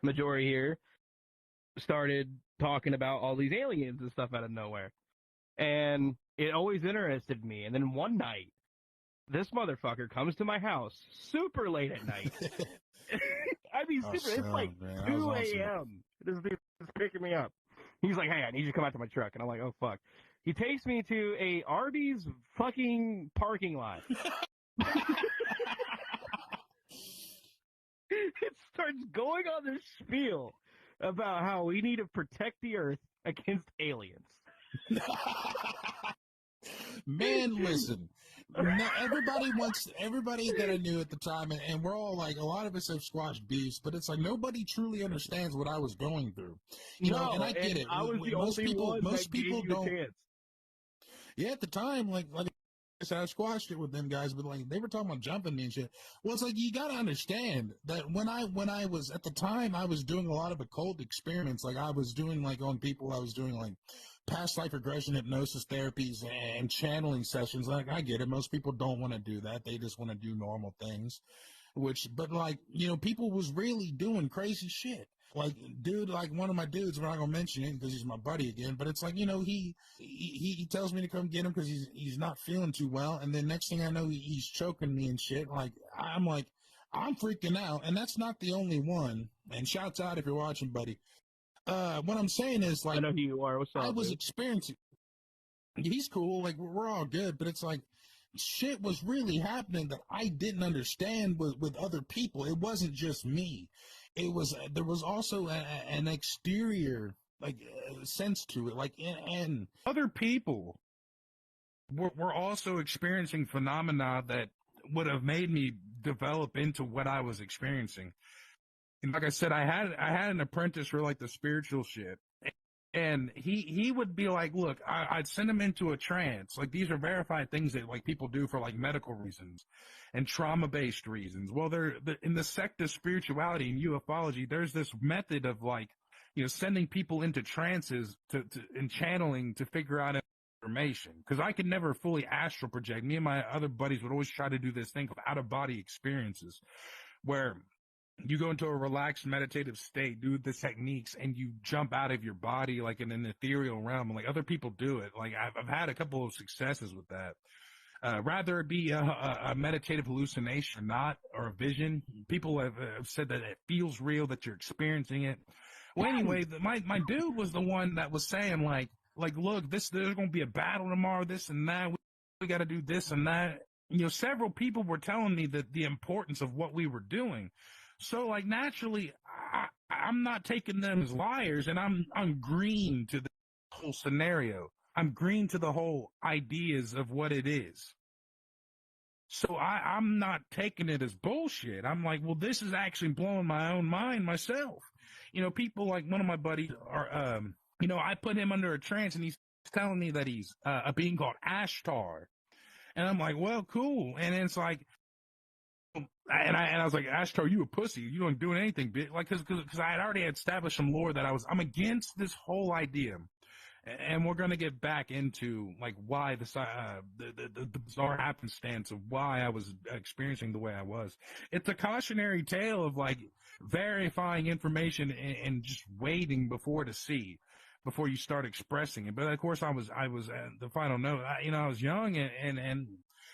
majority here started talking about all these aliens and stuff out of nowhere. And it always interested me. And then one night, this motherfucker comes to my house super late at night. I mean, super. It's like 2 a.m. This dude is picking me up. He's like, hey, I need you to come out to my truck. And I'm like, oh, fuck. He takes me to a Arby's fucking parking lot. It starts going on this spiel about how we need to protect the Earth against aliens. Man, listen. Everybody that I knew at the time, and we're all like, a lot of us have squashed beefs, but it's like nobody truly understands what I was going through. You know, and I get it. I was the only one that gave you a chance. Yeah, at the time, like I said, I squashed it with them guys, but like they were talking about jumping me and shit. Well, it's like you gotta understand that when I was at the time, I was doing a lot of occult experiments. Like I was doing like on people, I was doing like past life regression hypnosis therapies and channeling sessions. Like I get it, most people don't want to do that; they just want to do normal things. But like you know, people was really doing crazy shit. Like, dude, like one of my dudes, we're not gonna mention it because he's my buddy again. But it's like, you know, he tells me to come get him because he's not feeling too well, and then next thing I know, he's choking me and shit. Like, I'm freaking out, and that's not the only one. And shouts out if you're watching, buddy. What I'm saying is, like, I know who you are. What's up, I was dude? experiencing. He's cool. Like, we're all good, but it's like shit was really happening that I didn't understand with other people. It wasn't just me. There was also an exterior like sense to it, like and other people were also experiencing phenomena that would have made me develop into what I was experiencing. And like I said, I had an apprentice for like the spiritual shit. And he would be like, look, I'd send him into a trance. Like, these are verified things that, like, people do for, like, medical reasons and trauma-based reasons. Well, in the sect of spirituality and ufology, there's this method of, like, you know, sending people into trances and channeling to figure out information. Because I could never fully astral project. Me and my other buddies would always try to do this thing called out-of-body experiences, where you go into a relaxed meditative state, do the techniques, and you jump out of your body like in an ethereal realm. Like other people do it. Like I've had a couple of successes with that. Rather it be a meditative hallucination, or a vision. People have said that it feels real, that you're experiencing it. Well, anyway, my dude was the one that was saying like, look, there's going to be a battle tomorrow, this and that. We got to do this and that. You know, several people were telling me that the importance of what we were doing. So, like, naturally, I'm not taking them as liars, and I'm green to the whole scenario. I'm green to the whole ideas of what it is. So I'm not taking it as bullshit. I'm like, well, this is actually blowing my own mind myself. You know, people like one of my buddies are, you know, I put him under a trance, and he's telling me that he's a being called Ashtar. And I'm like, well, cool. And it's like, and I was like, Ashtar, you a pussy. You don't do anything, bitch. Like, cause I had already established some lore that I'm against this whole idea. And we're going to get back into like why the bizarre happenstance of why I was experiencing the way I was. It's a cautionary tale of like verifying information and just waiting before you start expressing it. But of course I was the final note, I was young and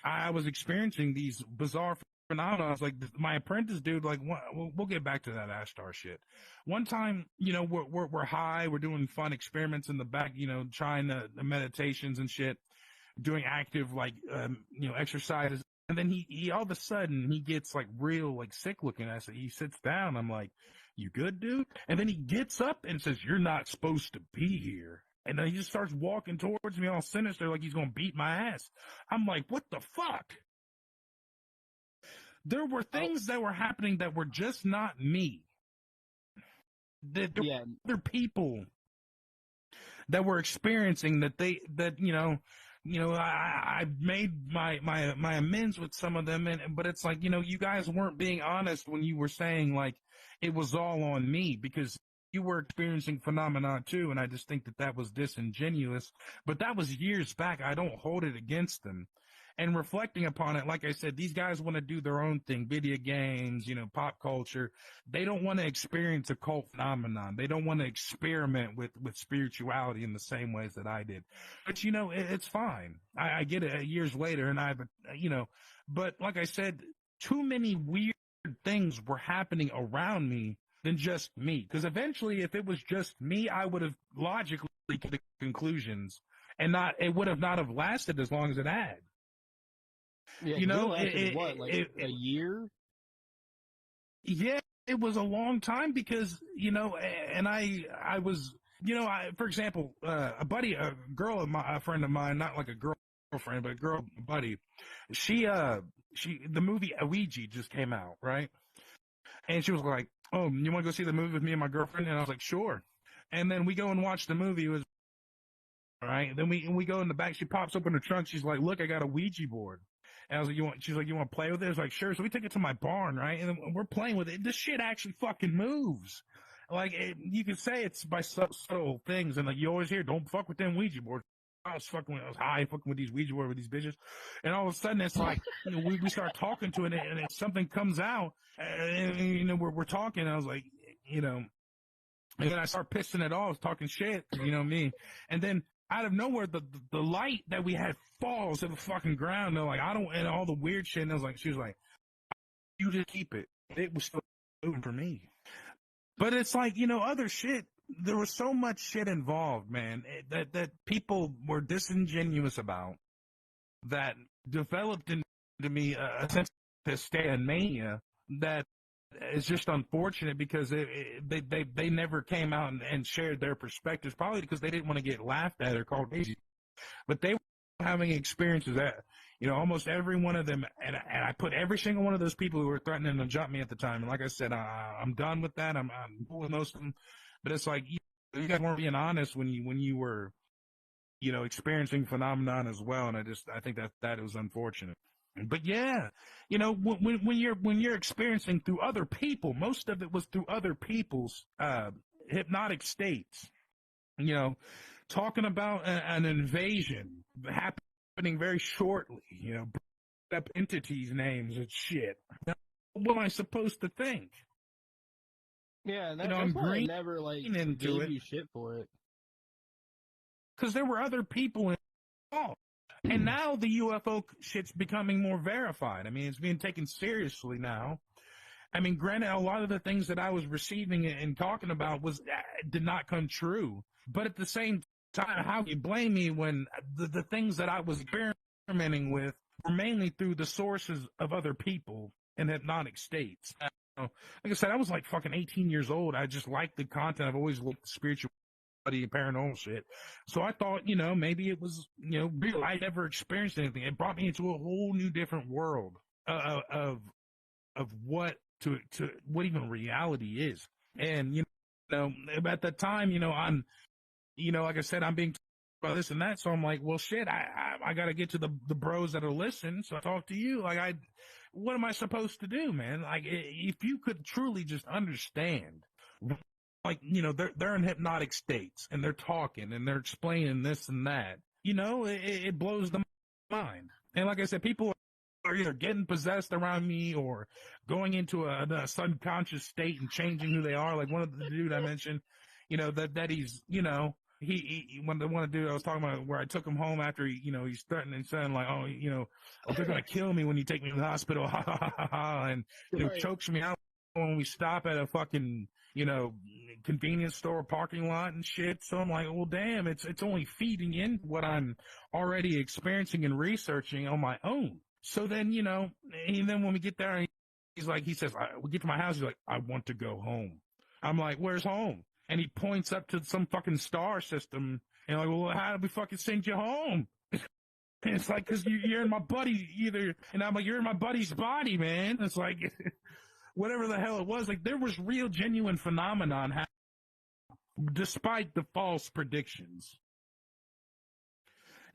I was experiencing these bizarre phenomena. I was like, my apprentice dude, like, we'll get back to that Ashtar shit. One time, you know, we're high, we're doing fun experiments in the back, you know, trying the meditations and shit, doing active, like, you know, exercises. And then he all of a sudden, he gets, like, real, like, sick looking at us. He sits down. I'm like, you good, dude? And then he gets up and says, you're not supposed to be here. And then he just starts walking towards me all sinister, like he's going to beat my ass. I'm like, what the fuck? There were things that were happening that were just not me. There were other people that were experiencing that you know, I made my amends with some of them, but it's like, you know, you guys weren't being honest when you were saying like it was all on me, because you were experiencing phenomena too, and I just think that was disingenuous. But that was years back. I don't hold it against them. And reflecting upon it, like I said, these guys want to do their own thing, video games, pop culture. They don't want to experience a cult phenomenon. They don't want to experiment with spirituality in the same ways that I did. But, it's fine. I get it years later, and but like I said, too many weird things were happening around me than just me. Because eventually, if it was just me, I would have logically come to conclusions, and it would have not have lasted as long as it had. Yeah, a year? Yeah, it was a long time because, and I was, for example, a friend of mine, not like a girlfriend, but a buddy, the movie Ouija just came out, right? And she was like, "Oh, you want to go see the movie with me and my girlfriend?" And I was like, "Sure." And then we go and watch the movie. It was, all right. Then we go in the back. She pops open the trunk. She's like, "Look, I got a Ouija board." And I was like, she's like, "You want to play with it?" I was like, "Sure." So we take it to my barn, right? And we're playing with it. This shit actually fucking moves. Like, you can say it's by subtle things. And like, you always hear, "Don't fuck with them Ouija boards." I was high fucking with these Ouija boards with these bitches. And all of a sudden it's like, we start talking to it and something comes out and we're talking. And I was like, and then I start pissing it off, talking shit, me. And then out of nowhere, the light that we had falls to the fucking ground. They're like, and all the weird shit. And she was like, "You just keep it." It was still moving for me. But it's like, other shit. There was so much shit involved, man, that people were disingenuous about, that developed into me a sense of hysteria and mania that is just unfortunate because they never came out and shared their perspectives, probably because they didn't want to get laughed at or called crazy. But they were having experiences that, almost every one of them, and I put every single one of those people who were threatening to jump me at the time. And like I said, I'm done with that. I'm cool with most of them. But it's like, you guys weren't being honest when you were, experiencing phenomenon as well. And I think that was unfortunate. But yeah, when you're experiencing through other people, most of it was through other people's hypnotic states. Talking about an invasion happening very shortly. Up entities' names and shit. What am I supposed to think? Yeah, that's why I never gave you shit for it. Because there were other people involved. And now the UFO shit's becoming more verified. I mean, it's being taken seriously now. I mean, granted, a lot of the things that I was receiving and talking about did not come true. But at the same time, how can you blame me when the things that I was experimenting with were mainly through the sources of other people in hypnotic states? Like I said, I was like fucking 18 years old. I just liked the content. I've always looked spiritual, paranormal shit. So I thought, maybe it was, real. I never experienced anything. It brought me into a whole new different world of what what even reality is. And, at that time, I'm, like I said, I'm being about this and that. So I'm like, well, shit, I got to get to the bros that are listening. So I talk to you. Like, what am I supposed to do, man? Like, if you could truly just understand, like, they're in hypnotic states and they're talking and they're explaining this and that, it blows the mind. And like I said, people are either getting possessed around me or going into a subconscious state and changing who they are. Like one of the dude I mentioned, that he's, he when the one dude I was talking about where I took him home after he's threatening saying like, "Oh, they're gonna kill me when you take me to the hospital," ha ha ha ha, and chokes me out when we stop at a fucking convenience store parking lot and shit. So I'm like, well, damn, it's only feeding in what I'm already experiencing and researching on my own. So then and then when we get there, he says, we get to my house, he's like, "I want to go home." I'm like, "Where's home?" And he points up to some fucking star system. And I'm like, "Well, how did we fucking send you home?" And it's like, "Because you're in my buddy either." And I'm like, "You're in my buddy's body, man." It's like, whatever the hell it was. Like, there was real, genuine phenomenon happening, despite the false predictions.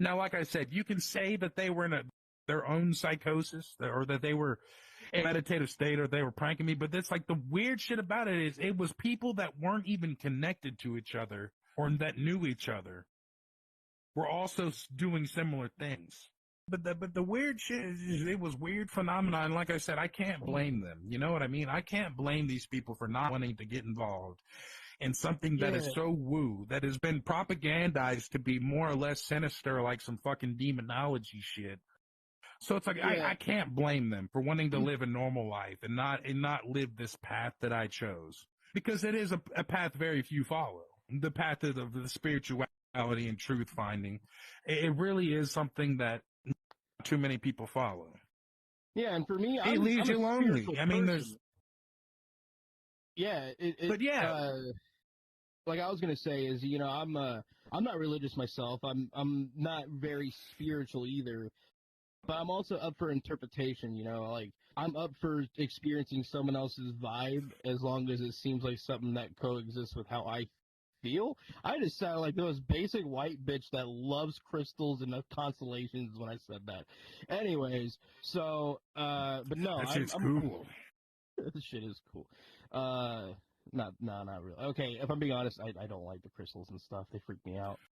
Now, like I said, you can say that they were in their own psychosis or that they were in a meditative state or they were pranking me. But that's like the weird shit about it is it was people that weren't even connected to each other or that knew each other were also doing similar things. But the weird shit is it was weird phenomenon. Like I said, I can't blame them. You know what I mean? I can't blame these people for not wanting to get involved in something that is Yeah. so woo, that has been propagandized to be more or less sinister, like some fucking demonology shit. So it's like Yeah. I can't blame them for wanting to live a normal life and not live this path that I chose, because it is a path very few follow. The path of the spirituality and truth finding. It really is something that not too many people follow. Yeah, and for me, It leaves I'm a you lonely. spiritual I mean, person. Yeah, but yeah, like I was gonna say is, I'm not religious myself. I'm not very spiritual either, but I'm also up for interpretation. Like I'm up for experiencing someone else's vibe as long as it seems like something that coexists with how I feel. I just sound like those basic white bitch that loves crystals and the constellations when I said that. Anyways, so but no, that I'm, shit's I'm cool. this shit is cool. Not really. Okay, if I'm being honest, I don't like the crystals and stuff. They freak me out.